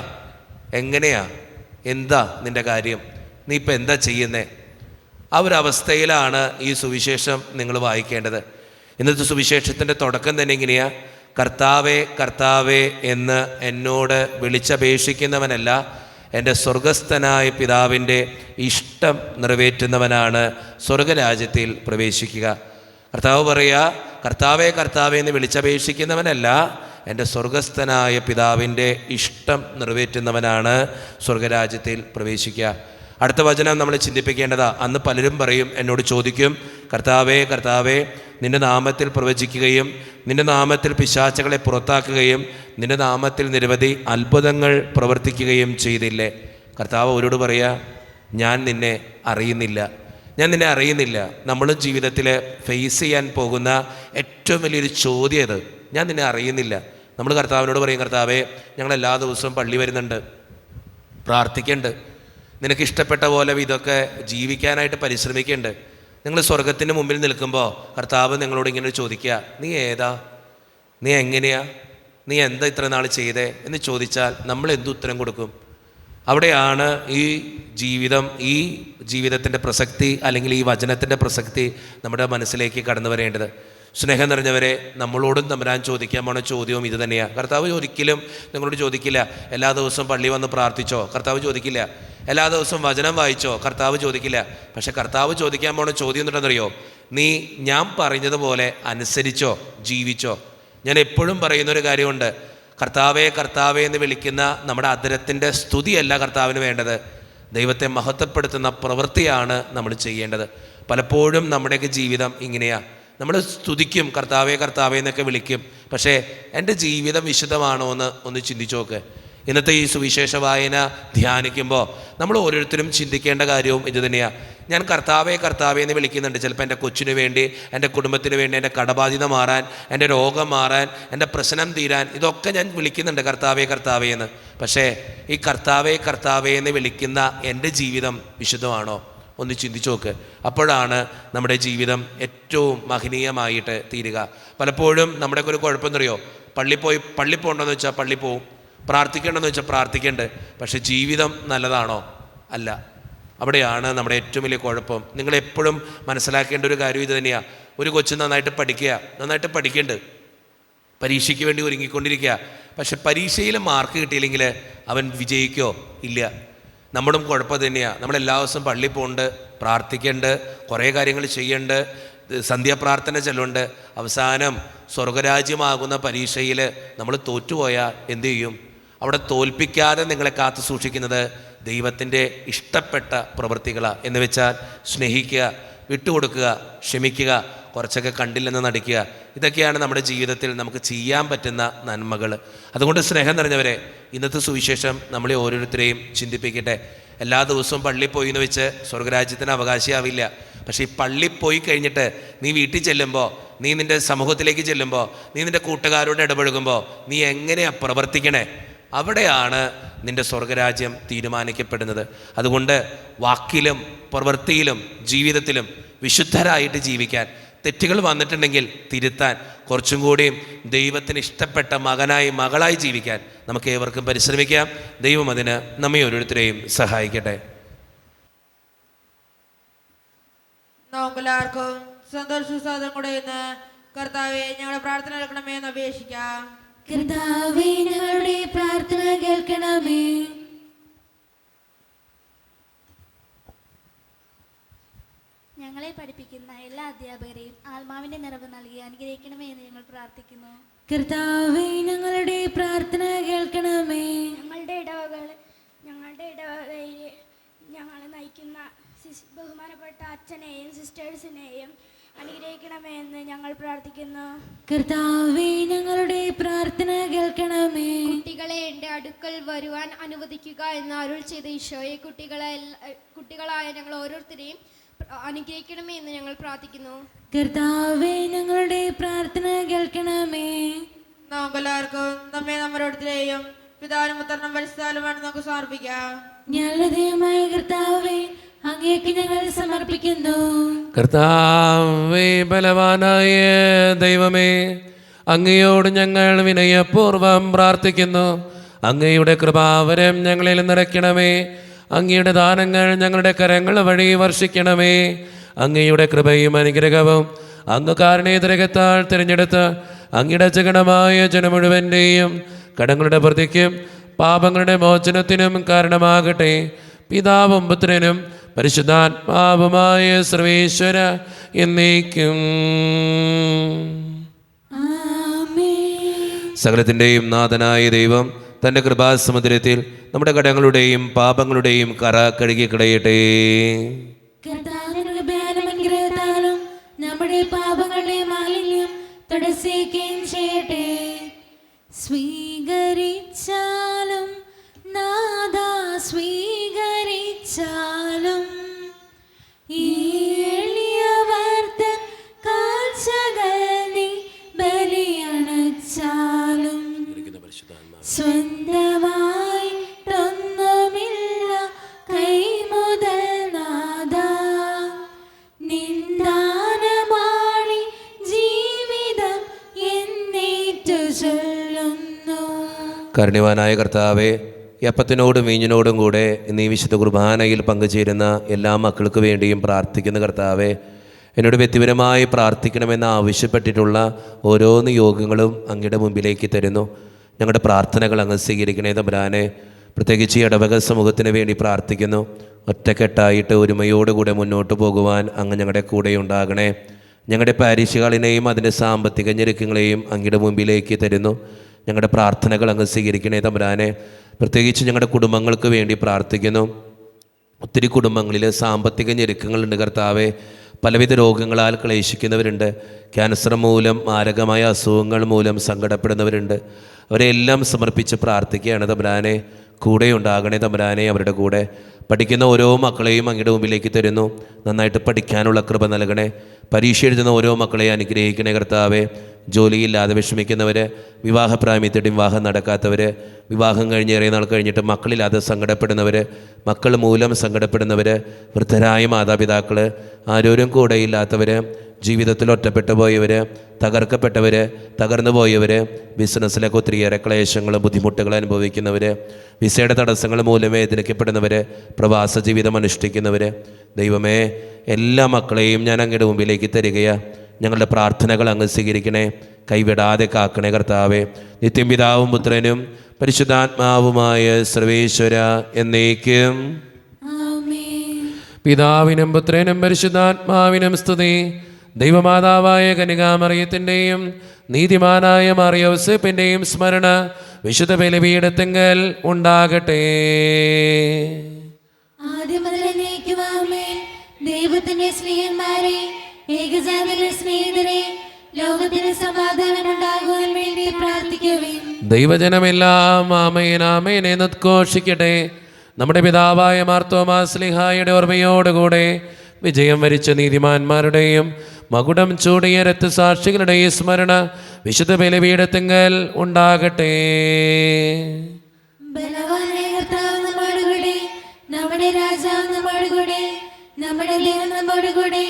എങ്ങനെയാ, എന്താ നിൻ്റെ കാര്യം, നീ ഇപ്പം എന്താ ചെയ്യുന്നേ? ആ ഒരു അവസ്ഥയിലാണ് ഈ സുവിശേഷം നിങ്ങൾ വായിക്കേണ്ടത്. ഇന്നത്തെ സുവിശേഷത്തിൻ്റെ തുടക്കം തന്നെ ഇങ്ങനെയാ, കർത്താവേ, കർത്താവേ എന്ന് എന്നോട് വിളിച്ചപേക്ഷിക്കുന്നവനല്ല, എൻ്റെ സ്വർഗസ്ഥനായ പിതാവിൻ്റെ ഇഷ്ടം നിറവേറ്റുന്നവനാണ് സ്വർഗരാജ്യത്തിൽ പ്രവേശിക്കുക. കർത്താവ് പറയുക, കർത്താവേ, കർത്താവേ എന്ന് വിളിച്ചപേക്ഷിക്കുന്നവനല്ല, എൻ്റെ സ്വർഗസ്ഥനായ പിതാവിൻ്റെ ഇഷ്ടം നിറവേറ്റുന്നവനാണ് സ്വർഗരാജ്യത്തിൽ പ്രവേശിക്കുക. അടുത്ത വചനം നമ്മൾ ചിന്തിപ്പിക്കേണ്ടതാ. അന്ന് പലരും പറയും, എന്നോട് ചോദിക്കും, കർത്താവേ, കർത്താവേ, നിൻ്റെ നാമത്തിൽ പ്രവചിക്കുകയും നിൻ്റെ നാമത്തിൽ പിശാചുകളെ പുറത്താക്കുകയും നിൻ്റെ നാമത്തിൽ നിരവധി അത്ഭുതങ്ങൾ പ്രവർത്തിക്കുകയും ചെയ്തില്ലേ? കർത്താവ് അവരോട് പറയുക, ഞാൻ നിന്നെ അറിയുന്നില്ല. നമ്മൾ ജീവിതത്തിൽ ഫേസ് ചെയ്യാൻ പോകുന്ന ഏറ്റവും വലിയൊരു ചോദ്യം ഇത്, ഞാൻ നിന്നെ അറിയുന്നില്ല. നമ്മൾ കർത്താവിനോട് പറയും, കർത്താവേ, ഞങ്ങൾ എല്ലാ ദിവസവും പള്ളി വരുന്നുണ്ട്, പ്രാർത്ഥിക്കുന്നുണ്ട്, നിനക്ക് ഇഷ്ടപ്പെട്ട പോലെ ഇതൊക്കെ ജീവിക്കാനായിട്ട് പരിശ്രമിക്കുന്നുണ്ട്. നിങ്ങൾ സ്വർഗത്തിൻ്റെ മുമ്പിൽ നിൽക്കുമ്പോൾ കർത്താവ് നിങ്ങളോട് ഇങ്ങനെ ചോദിക്കുക, നീ ഏതാ, നീ എങ്ങനെയാ, നീ എന്താ ഇത്ര നാൾ ചെയ്തേ എന്ന് ചോദിച്ചാൽ നമ്മൾ എന്തുത്തരം കൊടുക്കും? അവിടെയാണ് ഈ ജീവിതത്തിൻ്റെ പ്രസക്തി, അല്ലെങ്കിൽ ഈ വചനത്തിൻ്റെ പ്രസക്തി നമ്മുടെ മനസ്സിലേക്ക് കടന്നു വരേണ്ടത്. സ്നേഹം നിറഞ്ഞവരെ, നമ്മളോടും തമ്പുരാൻ ചോദിക്കാൻ പോണ ചോദ്യവും ഇത് തന്നെയാണ്. കർത്താവ് ഒരിക്കലും നിങ്ങളോട് ചോദിക്കില്ല, എല്ലാ ദിവസവും പള്ളി വന്ന് പ്രാർത്ഥിച്ചോ, കർത്താവ് ചോദിക്കില്ല. എല്ലാ ദിവസവും വചനം വായിച്ചോ, കർത്താവ് ചോദിക്കില്ല. പക്ഷെ കർത്താവ് ചോദിക്കാൻ പോണ ചോദ്യം എന്താണെന്നറിയോ? നീ ഞാൻ പറഞ്ഞതുപോലെ അനുസരിച്ചോ, ജീവിച്ചോ? ഞാൻ എപ്പോഴും പറയുന്നൊരു കാര്യമുണ്ട്, കർത്താവേ, കർത്താവേ എന്ന് വിളിക്കുന്ന നമ്മുടെ അധരത്തിൻ്റെ സ്തുതിയല്ല കർത്താവിന് വേണ്ടത്, ദൈവത്തെ മഹത്വപ്പെടുത്തുന്ന പ്രവൃത്തിയാണ് നമ്മൾ ചെയ്യേണ്ടത്. പലപ്പോഴും നമ്മുടെയൊക്കെ ജീവിതം ഇങ്ങനെയാണ്. നമ്മൾ സ്തുതിക്കും, കർത്താവേ, കർത്താവേ എന്നൊക്കെ വിളിക്കും, പക്ഷേ എൻ്റെ ജീവിതം വിശുദ്ധമാണോ എന്ന് ഒന്ന് ചിന്തിച്ചു നോക്ക്. ഇന്നത്തെ ഈ സുവിശേഷ വായന ധ്യാനിക്കുമ്പോൾ നമ്മൾ ഓരോരുത്തരും ചിന്തിക്കേണ്ട കാര്യവും ഇത് തന്നെയാണ്. ഞാൻ കർത്താവേ, കർത്താവേ എന്ന് വിളിക്കുന്നുണ്ട്. ചിലപ്പോൾ എൻ്റെ കൊച്ചിന് വേണ്ടി, എൻ്റെ കുടുംബത്തിന് വേണ്ടി, എൻ്റെ കടബാധ്യത മാറാൻ, എൻ്റെ രോഗം മാറാൻ, എൻ്റെ പ്രശ്നം തീരാൻ, ഇതൊക്കെ ഞാൻ വിളിക്കുന്നുണ്ട് കർത്താവേ, കർത്താവേ എന്ന്. പക്ഷേ ഈ കർത്താവേ, കർത്താവേ എന്ന് വിളിക്കുന്ന എൻ്റെ ജീവിതം വിശുദ്ധമാണോ? ഒന്ന് ചിന്തിച്ചു നോക്ക്. അപ്പോഴാണ് നമ്മുടെ ജീവിതം ഏറ്റവും മഹനീയമായിട്ട് തീരുക. പലപ്പോഴും നമ്മുടെയൊക്കെ ഒരു കുഴപ്പമെന്നറിയോ? പള്ളി പോകണമെന്ന് വെച്ചാൽ പള്ളി പോവും, പ്രാർത്ഥിക്കേണ്ടെന്ന് വെച്ചാൽ പ്രാർത്ഥിക്കേണ്ട, പക്ഷെ ജീവിതം നല്ലതാണോ? അല്ല. അവിടെയാണ് നമ്മുടെ ഏറ്റവും വലിയ കുഴപ്പം. നിങ്ങളെപ്പോഴും മനസ്സിലാക്കേണ്ട ഒരു കാര്യം ഇത് തന്നെയാണ്. ഒരു കൊച്ചു നന്നായിട്ട് പഠിക്കേണ്ട, പരീക്ഷയ്ക്ക് വേണ്ടി ഒരുങ്ങിക്കൊണ്ടിരിക്കുക, പക്ഷെ പരീക്ഷയിൽ മാർക്ക് കിട്ടിയില്ലെങ്കിൽ അവൻ വിജയിക്കോ? ഇല്ല. നമ്മളും കുഴപ്പം തന്നെയാണ്. നമ്മളെല്ലാ ദിവസവും പള്ളിയിൽ പോകുന്നുണ്ട്, പ്രാർത്ഥിക്കേണ്ട, കുറേ കാര്യങ്ങൾ ചെയ്യേണ്ട, സന്ധ്യാപ്രാർത്ഥന ചൊല്ലുണ്ട്. അവസാനം സ്വർഗരാജ്യമാകുന്ന പരീക്ഷയിൽ നമ്മൾ തോറ്റുപോയാൽ എന്തു ചെയ്യും? അവിടെ തോൽപ്പിക്കാതെ നിങ്ങളെ കാത്തു സൂക്ഷിക്കുന്നത് ദൈവത്തിൻ്റെ ഇഷ്ടപ്പെട്ട പ്രവൃത്തികളാണ്. എന്ന് വെച്ചാൽ സ്നേഹിക്കുക, വിട്ടുകൊടുക്കുക, ക്ഷമിക്കുക, കുറച്ചൊക്കെ കണ്ടില്ലെന്ന് നടിക്കുക. ഇതൊക്കെയാണ് നമ്മുടെ ജീവിതത്തിൽ നമുക്ക് ചെയ്യാൻ പറ്റുന്ന നന്മകൾ. അതുകൊണ്ട് സ്നേഹം നിറഞ്ഞവരെ, ഇന്നത്തെ സുവിശേഷം നമ്മളെ ഓരോരുത്തരെയും ചിന്തിപ്പിക്കട്ടെ. എല്ലാ ദിവസവും പള്ളിയിൽ പോയി എന്ന് വെച്ച് സ്വർഗരാജ്യത്തിന് അവകാശിയാവില്ല. പക്ഷേ ഈ പള്ളിയിൽ പോയി കഴിഞ്ഞിട്ട് നീ വീട്ടിൽ ചെല്ലുമ്പോൾ, നീ നിൻ്റെ സമൂഹത്തിലേക്ക് ചെല്ലുമ്പോൾ, നീ നിൻ്റെ കൂട്ടുകാരോട് ഇടപഴകുമ്പോൾ നീ എങ്ങനെയാണ് പ്രവർത്തിക്കണേ? അവിടെയാണ് നിൻ്റെ സ്വർഗരാജ്യം തീരുമാനിക്കപ്പെടുന്നത്. അതുകൊണ്ട് വാക്കിലും പ്രവൃത്തിയിലും ജീവിതത്തിലും വിശുദ്ധരായിട്ട് ജീവിക്കാൻ, തെറ്റുകൾ വന്നിട്ടുണ്ടെങ്കിൽ തിരുത്താൻ, കുറച്ചും കൂടിയും ദൈവത്തിന് ഇഷ്ടപ്പെട്ട മകനായി മകളായി ജീവിക്കാൻ നമുക്ക് ഏവർക്കും പരിശ്രമിക്കാം. ദൈവം അതിന് നമ്മെ ഓരോരുത്തരെയും സഹായിക്കട്ടെ. നമുക്കെല്ലാവർക്കും സന്തോഷസാദം കൂടെ ഇന്ന് കർത്താവെ ഞങ്ങളുടെ പ്രാർത്ഥന കേൾക്കണമേ എന്ന് അപേക്ഷിക്കാം. കർത്താവേ, ഞങ്ങളുടെ പ്രാർത്ഥന കേൾക്കണമേ. ഞങ്ങളെ പഠിപ്പിക്കുന്ന എല്ലാ അധ്യാപകരെയും ആത്മാവിന്റെ നിറവ് നൽകി അനുഗ്രഹിക്കണമേ എന്ന് ഞങ്ങൾ പ്രാർത്ഥിക്കുന്നു. കർത്താവേ, ഞങ്ങളുടെ പ്രാർത്ഥന കേൾക്കണമേ. ഞങ്ങളുടെ ഇടവകയിൽ ഞങ്ങളെ നയിക്കുന്ന ബഹുമാനപ്പെട്ട അച്ഛനെയും സിസ്റ്റേഴ്സിനെയും അനുഗ്രഹിക്കണമേ എന്ന് ഞങ്ങൾ പ്രാർത്ഥിക്കുന്നു. കർത്താവേ, ഞങ്ങളുടെ പ്രാർത്ഥന കേൾക്കണമേ. കുട്ടികളെ എൻ്റെ അടുക്കൽ വരുവാൻ അനുവദിക്കുക എന്ന് അരുൾ ചെയ്ത ഈശോയെ, കുട്ടികളായ ഞങ്ങൾ ഓരോരുത്തരെയും അനുഗ്രഹിക്കണമേ എന്ന് ഞങ്ങൾ പ്രാർത്ഥിക്കുന്നു. കർത്താവേ, ഞങ്ങളുടെ പ്രാർത്ഥന കേൾക്കണമേ. നമുക്കെല്ലാവർക്കും നമ്മെ നമ്മളോടത്തിലെയും പിതാവിനും പുത്രനും പരിശുദ്ധാത്മാവിനുമാണ് നമുക്ക് സമർപ്പിക്കാം. ഞങ്ങളുടെ ദൈവമായ കർത്താവേ, അങ്ങേക്ക് ഞങ്ങൾ സമർപ്പിക്കുന്നു. കർത്താവേ, ബലവാനായ ദൈവമേ, അങ്ങയോട് ഞങ്ങൾ വിനയപൂർവം പ്രാർത്ഥിക്കുന്നു. അങ്ങയുടെ കൃപാവരം ഞങ്ങളിൽ നിറയ്ക്കണമേ. അങ്ങയുടെ ദാനങ്ങൾ ഞങ്ങളുടെ കരങ്ങൾ വഴി വർഷിക്കണമേ. അങ്ങയുടെ കൃപയും അനുഗ്രഹവും അങ്ങ് കാരണേതരകത്താൽ തിരഞ്ഞെടുത്ത് അങ്ങയുടെ ജഗണമായ ജനം മുഴുവൻ്റെയും കടങ്ങളുടെ പ്രതിക്കും പാപങ്ങളുടെ മോചനത്തിനും കാരണമാകട്ടെ. പിതാവും പുത്രനും പരിശുദ്ധാത്മാവുമായ സർവേശ്വര എന്നേക്കും. സകലത്തിൻ്റെയും നാഥനായ ദൈവം തൻ്റെ കൃപാസമുദ്രത്തിൽ നമ്മുടെ കടങ്ങളുടെയും പാപങ്ങളുടെയും കറ കഴുകി കളയട്ടെ. അനുഗ്രഹത്താലും നമ്മുടെ പാപങ്ങളുടെ മാലിന്യം തുടച്ചേക്കുകയും ചെയ്യട്ടെ. സ്വീകരിച്ചാലും നാഥാ, സ്വീകരിച്ചാലും ഈ എളിയവർത്തൻ കാഴ്ചകൾ നീ ബലിയണച്ചാലും സ്വന്തമായിട്ടൊന്നുമില്ല കൈമുതൽ നാഥാ, നിന്ദാനമാണി ജീവിതം എന്നേറ്റു ചൊല്ലുന്നു. കാരുണ്യവാനായ കർത്താവേ, ഈ അപ്പത്തിനോടും വീഞ്ഞിനോടും കൂടെ ഇന്ന് ഈ വിശുദ്ധ കുർബാനയിൽ പങ്കുചേരുന്ന എല്ലാ മക്കൾക്ക് വേണ്ടിയും പ്രാർത്ഥിക്കുന്ന കർത്താവേ, എന്നോട് വ്യക്തിപരമായി പ്രാർത്ഥിക്കണമെന്ന് ആവശ്യപ്പെട്ടിട്ടുള്ള ഓരോ നിയോഗങ്ങളും അങ്ങയുടെ മുമ്പിലേക്ക് തരുന്നു. ഞങ്ങളുടെ പ്രാർത്ഥനകൾ അങ്ങ് സ്വീകരിക്കണേ തമ്പുരാനെ. പ്രത്യേകിച്ച് ഈ ഇടവക സമൂഹത്തിന് വേണ്ടി പ്രാർത്ഥിക്കുന്നു. ഒറ്റക്കെട്ടായിട്ട് ഒരുമയോടുകൂടെ മുന്നോട്ട് പോകുവാൻ അങ്ങ് ഞങ്ങളുടെ കൂടെ ഉണ്ടാകണേ. ഞങ്ങളുടെ പാരിഷുകളിനെയും അതിൻ്റെ സാമ്പത്തിക ഞെരുക്കങ്ങളെയും അങ്ങയുടെ മുമ്പിലേക്ക് തരുന്നു. ഞങ്ങളുടെ പ്രാർത്ഥനകൾ അങ്ങ് സ്വീകരിക്കണേ തമ്പുരാനെ. പ്രത്യേകിച്ച് ഞങ്ങളുടെ കുടുംബങ്ങൾക്ക് വേണ്ടി പ്രാർത്ഥിക്കുന്നു. ഒത്തിരി കുടുംബങ്ങളിൽ സാമ്പത്തിക ഞെരുക്കങ്ങളുണ്ട് കർത്താവേ. പലവിധ രോഗങ്ങളാൽ ക്ലേശിക്കുന്നവരുണ്ട്. ക്യാൻസർ മൂലം, മാരകമായ അസുഖങ്ങൾ മൂലം സങ്കടപ്പെടുന്നവരുണ്ട്. അവരെല്ലാം സമർപ്പിച്ച് പ്രാർത്ഥിക്കുകയാണ് തമ്പുരാനെ. കൂടെ ഉണ്ടാകണേ തമ്പുരാനെ. അവരുടെ കൂടെ പഠിക്കുന്ന ഓരോ മക്കളെയും അങ്ങയുടെ മുമ്പിലേക്ക് തരുന്നു. നന്നായിട്ട് പഠിക്കാനുള്ള കൃപ നൽകണേ. പരീക്ഷ എഴുതുന്ന ഓരോ മക്കളെ അനുഗ്രഹിക്കണേ കർത്താവേ. ജോലിയില്ലാതെ വിഷമിക്കുന്നവർ, വിവാഹപ്രായത്തിൽ വിവാഹം നടക്കാത്തവർ, വിവാഹം കഴിഞ്ഞ് ഏറെ നാൾ കഴിഞ്ഞിട്ട് മക്കളില്ലാതെ സങ്കടപ്പെടുന്നവർ, മക്കൾ മൂലം സങ്കടപ്പെടുന്നവർ, വൃദ്ധരായ മാതാപിതാക്കൾ, ആരോരും കൂടെയില്ലാത്തവർ, ജീവിതത്തിൽ ഒറ്റപ്പെട്ടു പോയവർ, തകർക്കപ്പെട്ടവർ, തകർന്നു പോയവർ, ബിസിനസ്സിലൊക്കെ ഒത്തിരിയേറെ ക്ലേശങ്ങളും ബുദ്ധിമുട്ടുകൾ അനുഭവിക്കുന്നവർ, വിസയുടെ തടസ്സങ്ങൾ മൂലം വേദനിക്കപ്പെടുന്നവർ, പ്രവാസ ജീവിതം അനുഷ്ഠിക്കുന്നവർ, ദൈവമേ, എല്ലാ മക്കളെയും ഞാൻ അങ്ങയുടെ മുമ്പിലേക്ക് തരികയാണ്. ഞങ്ങളുടെ പ്രാർത്ഥനകൾ അങ്ങ് സ്വീകരിക്കണേ. കൈവിടാതെ കാക്കണേ കർത്താവേ. നിത്യം പിതാവും പുത്രനും പരിശുദ്ധാത്മാവുമായ സർവേശ്വര എന്നേക്കും. ആമേൻ. പിതാവിനും പുത്രനും പരിശുദ്ധാത്മാവിനും സ്തുതി. ദൈവമാതാവായ കന്യകാമറിയത്തിൻ്റെയും നീതിമാനായ മറിയൗസേപ്പിൻ്റെയും സ്മരണ വിശുദ്ധ ബലിപീഠത്തിങ്കൽ ഉണ്ടാകട്ടെ. ആദ്യം മുതൽ എന്നേക്കുമാമേ. ദൈവത്തിന്റെ സ്നേഹന്മാരെ, ഏകജാതരുടെ സ്നേഹിതരെ, ലോകത്തിന് സമാധാനം ഉണ്ടാകുവാൻ വേണ്ടി പ്രാർത്ഥിക്കുവിൻ. ദൈവജനമെല്ലാം ആമേൻ ആമേൻ എന്ന് ഉദ്ഘോഷിക്കട്ടെ. നമ്മുടെ പിതാവായ മാർത്തോമാ ശ്ലീഹായുടെ ഓർമ്മയോടുകൂടെ വിജയം വരിച്ച നീതിമാന്മാരുടെയും മകുടം ചൂടിയ രക്തസാക്ഷികളുടെയും സ്മരണ വിശുദ്ധ ബലിപീഠത്തിങ്കൽ ഉണ്ടാകട്ടെ. ബലവാനായ കർത്താവ് നമ്മോട് കൂടെ, നമ്മുടെ രാജാവ് നമ്മോട് കൂടെ, നമ്മുടെ ദൈവം നമ്മോട് കൂടെ,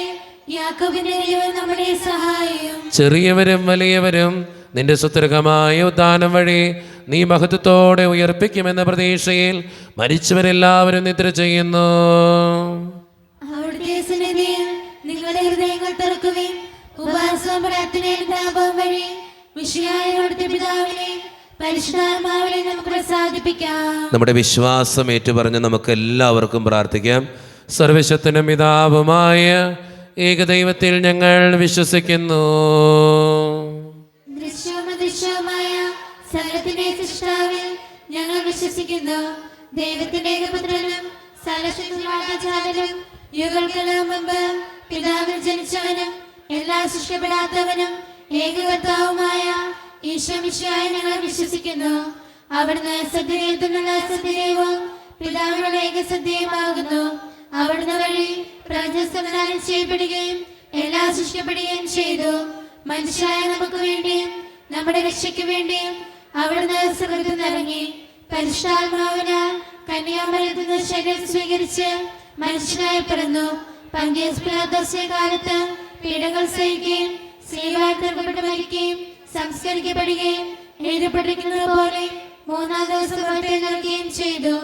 യാക്കോബിന്റെ ദൈവം നമ്മുടെ സഹായം. ചെറിയവരും വലിയവരും നിന്റെ സുദീർഘമായ ഉദ്ധാനം വഴി നീ മഹത്വത്തോടെ ഉയർപ്പിക്കുമെന്ന പ്രതീക്ഷയിൽ മരിച്ചവരെല്ലാവരും നിദ്ര ചെയ്യുന്നു. അവിടുത്തെ സന്നിധിയിൽ നിങ്ങളുടെ ഹൃദയങ്ങൾ തുറക്കുവിൻ. ഉപവാസവും പ്രാർത്ഥനയും താപവും വഴി വിശുദ്ധായ അവിടുത്തെ പിതാവിനെ പരിശുദ്ധാത്മാവിനെ നമുക്ക് പ്രസാദിപ്പിക്കാം. നമ്മുടെ വിശ്വാസം ഏറ്റുപറഞ്ഞ് നമുക്ക് എല്ലാവർക്കും പ്രാർത്ഥിക്കാം. സർവശക്തനും പിതാവുമായ ഏകദൈവത്തിൽ ഞങ്ങൾ വിശ്വസിക്കുന്നു. ദൃശ്യവും അദൃശ്യവുമായ സകലത്തിന്റെ സൃഷ്ടാവിൽ ഞങ്ങൾ വിശ്വസിക്കുന്നു. ദൈവത്തിന്റെ ഏകപുത്രനും സർവശക്തനും യുഗങ്ങൾക്കെല്ലാം മുമ്പ് പിതാവിൽ ജനിച്ചവനും എല്ലാം സൃഷ്ടിക്കപ്പെടാത്തവനും ഏകകർത്താവുമായ ഈശോ മിശിഹായെ ഞങ്ങൾ വിശ്വസിക്കുന്നു. അവിടുന്ന് സത്യദൈവത്തിനുള്ള സത്യദൈവവും പിതാവിനുള്ള ഏകസത്യവുമാകുന്നു. അവിടുന്ന് വഴി പ്രപഞ്ചം സംവിധാനം ചെയ്യപ്പെടുകയും എല്ലാം സൃഷ്ടിക്കപ്പെടുകയും ചെയ്തു. മനുഷ്യരായ നമുക്ക് വേണ്ടിയും നമ്മുടെ രക്ഷയ്ക്ക് വേണ്ടിയും അവിടുന്ന് സ്വർഗ്ഗത്തിൽ നിന്നിറങ്ങി പരിശുദ്ധാത്മാവിനാൽ കന്യാമറിയത്തിൽ നിന്ന് ശരീരം സ്വീകരിച്ച് മനുഷ്യനായി പിറന്നു. പന്തിയോസ് പിലാത്തോസിന്റെ കാലത്ത് പീഡകൾ സഹിക്കുകയും സ്ലീബായിൽ തറക്കപ്പെട്ട് മരിക്കുകയും സംസ്കരിക്കപ്പെടുകയും എഴുതപ്പെട്ടിരിക്കുന്നത് പോലെ മൂന്നാം ദിവസം ഉയർത്തെഴുന്നേൽക്കുകയും ചെയ്തു.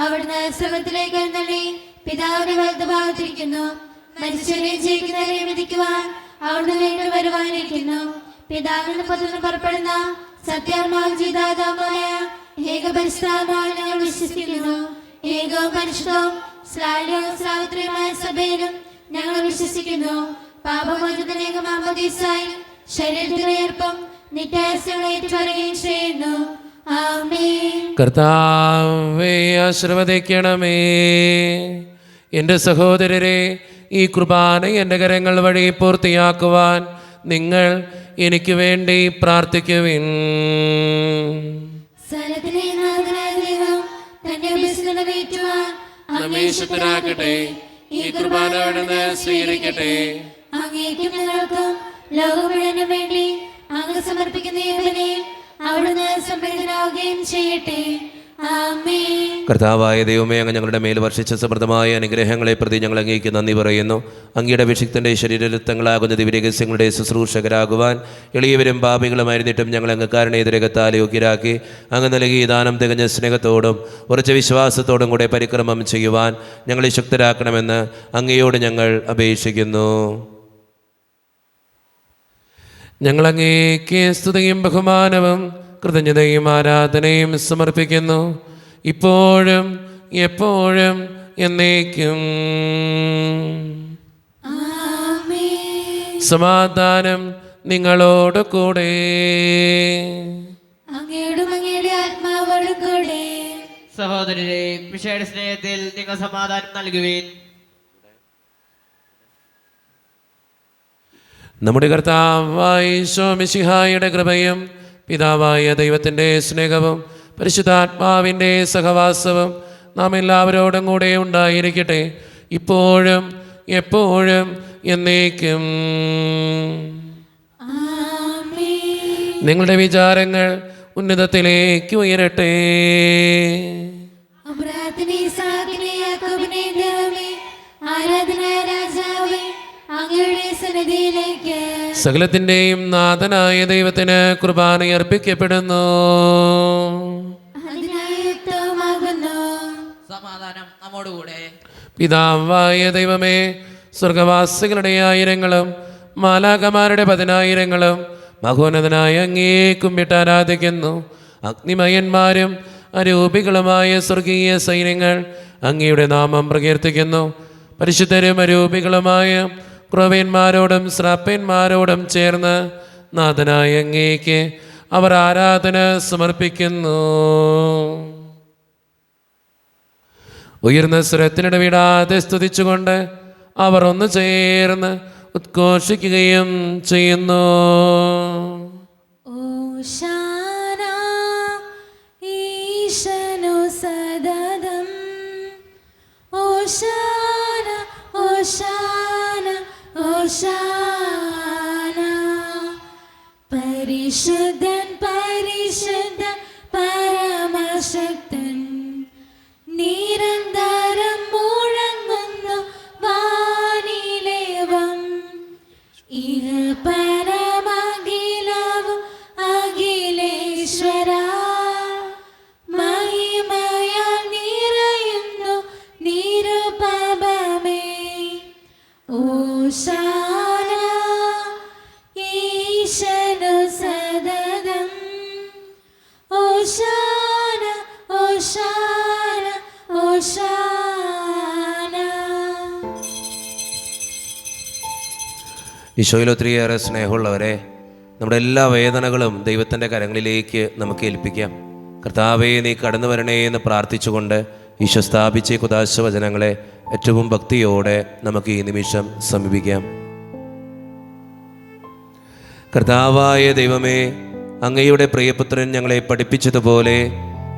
അവിടുന്ന് സ്വർഗ്ഗത്തിലേക്ക് എഴുന്നള്ളി പിതാവിന്റെ വലതുഭാഗത്തിരിക്കുന്നു. മരിച്ചവരെയും ജീവിക്കുന്നവരെയും വിധിക്കുവാൻ അവിടുന്ന് വീണ്ടും വരുവാനിരിക്കുന്നു. പിതാവിന്റെ പുത്രന് പുറപ്പെടുന്ന സത്യാത്മാവ് ജീതാതാമായ ഏകപരിശുദ്ധാത്മാവിൽ ഞങ്ങൾ വിശ്വസിക്കുന്നു. ഏകവും പരിശുദ്ധവും ശ്ലാഘ്യവും സാവിത്രിയുമായ സഭയിലും ഞങ്ങൾ വിശ്വസിക്കുന്നു. പാപമോചനത്തിലേക്ക് മാമോദീസായും ശരീരത്തിന്റെ ഉയർപ്പും നിത്യായുസ്സുകളെ ഏറ്റുപറയുകയും ചെയ്യുന്നു. ആമേൻ. കർത്താവേ ആശീർവദിക്കണമേ. എൻ്റെ സഹോദരരെ, ഈ കുർബാന എൻ്റെ കരങ്ങൾ വഴി പൂർത്തിയാക്കുവാൻ നിങ്ങൾ എനിക്ക് വേണ്ടി പ്രാർത്ഥിക്കുവിൻ. സകലത്തിലെ നാഥനായ ദൈവം തന്റെ അഭ്യർത്ഥന നിറവേറ്റുവാൻ നമ്മെ ശക്തരാക്കട്ടെ. ഈ കുർബാന അവിടുന്ന് സ്വീകരിക്കട്ടെ. അങ്ങേക്കും ഞങ്ങൾക്കും ലോകം മുഴുവനും വേണ്ടി അങ്ങ് സമർപ്പിക്കുന്ന ഈ ബലിയിൽ അവിടുന്ന് സംപ്രീതനാവുകയും ചെയ്യട്ടെ. ആമേൻ. കർത്താവായ ദൈവമേ, അങ്ങ് ഞങ്ങളുടെ മേൽ വർഷിച്ച സമൃദ്ധമായ അനുഗ്രഹങ്ങളെ പ്രതി ഞങ്ങൾ അങ്ങേക്ക് നന്ദി പറയുന്നു. അങ്ങയുടെ അഭിഷിക്തൻ്റെ ശരീരരക്തങ്ങളാകുന്ന ദിവ്യരഹസ്യങ്ങളുടെ ശുശ്രൂഷകരാകുവാൻ എളിയവരും പാപികളുമായിരുന്നിട്ടും ഞങ്ങൾ അങ്ങ് കാരുണ്യതിരകത്താൽ യോഗ്യരാക്കി അങ്ങ് നൽകിയ ദാനം തികഞ്ഞ സ്നേഹത്തോടും ഉറച്ച വിശ്വാസത്തോടും കൂടെ പരിക്രമം ചെയ്യുവാൻ ഞങ്ങളെ ശക്തരാക്കണമെന്ന് അങ്ങയോട് ഞങ്ങൾ അപേക്ഷിക്കുന്നു. ഞങ്ങൾ അങ്ങേക്ക് സ്തുതിയും ബഹുമാനവും കൃതജ്ഞതയും ആരാധനയും സമർപ്പിക്കുന്നു, ഇപ്പോഴും എപ്പോഴും എന്നേക്കും. ആമേൻ. സമാധാനം നിങ്ങളോട് കൂടെ. അങ്ങയോടും അങ്ങയുടെ ആത്മാവോടും കൂടെ. സഹോദരരെ, മിശിഹായുടെ സ്നേഹത്തിൽ നിങ്ങൾ സമാധാനം നൽകുവിൻ. നമ്മുടെ കർത്താവായ ഈശോ മിശിഹായുടെ കൃപയും പിതാവായ ദൈവത്തിൻ്റെ സ്നേഹവും പരിശുദ്ധാത്മാവിൻ്റെ സഹവാസവും നാം എല്ലാവരോടും കൂടെ ഉണ്ടായിരിക്കട്ടെ, ഇപ്പോഴും എപ്പോഴും എന്നേക്കും. ആമേൻ. നിങ്ങളുടെ വിചാരങ്ങൾ ഉന്നതത്തിലേക്ക് ഉയരട്ടെ. അബ്രാഹത്തിനെ, ഇസ്ഹാക്കിനെ, യാക്കോബിനെ ദൈവമേ, ആരാധനായ രാജാവേ, അങ്ങയുടെ സന്നിധിയിലേക്ക് സകലത്തിൻ്റെയും നാഥനായ ദൈവത്തിന് കുർബാന അർപ്പിക്കപ്പെടുന്നു. അതിനായി യുക്തവുമാകുന്നു. സമാധാനം നമ്മോടുകൂടെ. പിതാവായ ദൈവമേ, സ്വർഗവാസികളുടെ ആയിരങ്ങളും മാലാഖമാരുടെ 10,000ങ്ങളും മഹോന്നതനായ അങ്ങേ കുമ്പിട്ട് ആരാധിക്കുന്നു. അഗ്നിമയന്മാരും അരൂപികളുമായ സ്വർഗീയ സൈന്യങ്ങൾ അങ്ങയുടെ നാമം പ്രകീർത്തിക്കുന്നു. പരിശുദ്ധരും അരൂപികളുമായ ക്രൂവന്മാരോടും ശ്രാപ്പന്മാരോടും ചേർന്ന് നാഥനായ അങ്ങേക്ക് അവർ ആരാധന സമർപ്പിക്കുന്നു. ഉയർന്ന സ്വരത്തിനിടവിടാതെ സ്തുതിച്ചുകൊണ്ട് അവർ ഒന്ന് ചേർന്ന് ഉദ്ഘോഷിക്കുകയും ചെയ്യുന്നു. ഓശാന ഈശനു സദതം, ഓശാന ഓശാന ഓശാന. പരിശുദ്ധൻ പരിശുദ്ധൻ പരമശക്തൻ, നിരന്തരം മുഴങ്ങുന്നു വാനിലേവം. ഇഹ പരമഖിലവും അഖിലേശ്വര, മഹിമയാൽ നിറയുന്നു നിരുപമമേ. ഓശാന ഈശനു സദതം, ഓശാന ഓശാന ഓശാന. ഈശോയിൽ ഒത്തിരിയേറെ സ്നേഹമുള്ളവരെ, നമ്മുടെ എല്ലാ വേദനകളും ദൈവത്തിൻ്റെ കരങ്ങളിലേക്ക് നമുക്ക് ഏൽപ്പിക്കാം. കർത്താവേ, നീ കടന്നു വരണേ എന്ന് പ്രാർത്ഥിച്ചുകൊണ്ട് ഈശോ സ്ഥാപിച്ച കുദാശ വചനങ്ങളെ ഏറ്റവും ഭക്തിയോടെ നമുക്ക് ഈ നിമിഷം സമീപിക്കാം. കർത്താവായ ദൈവമേ, അങ്ങയുടെ പ്രിയപുത്രൻ ഞങ്ങളെ പഠിപ്പിച്ചതുപോലെ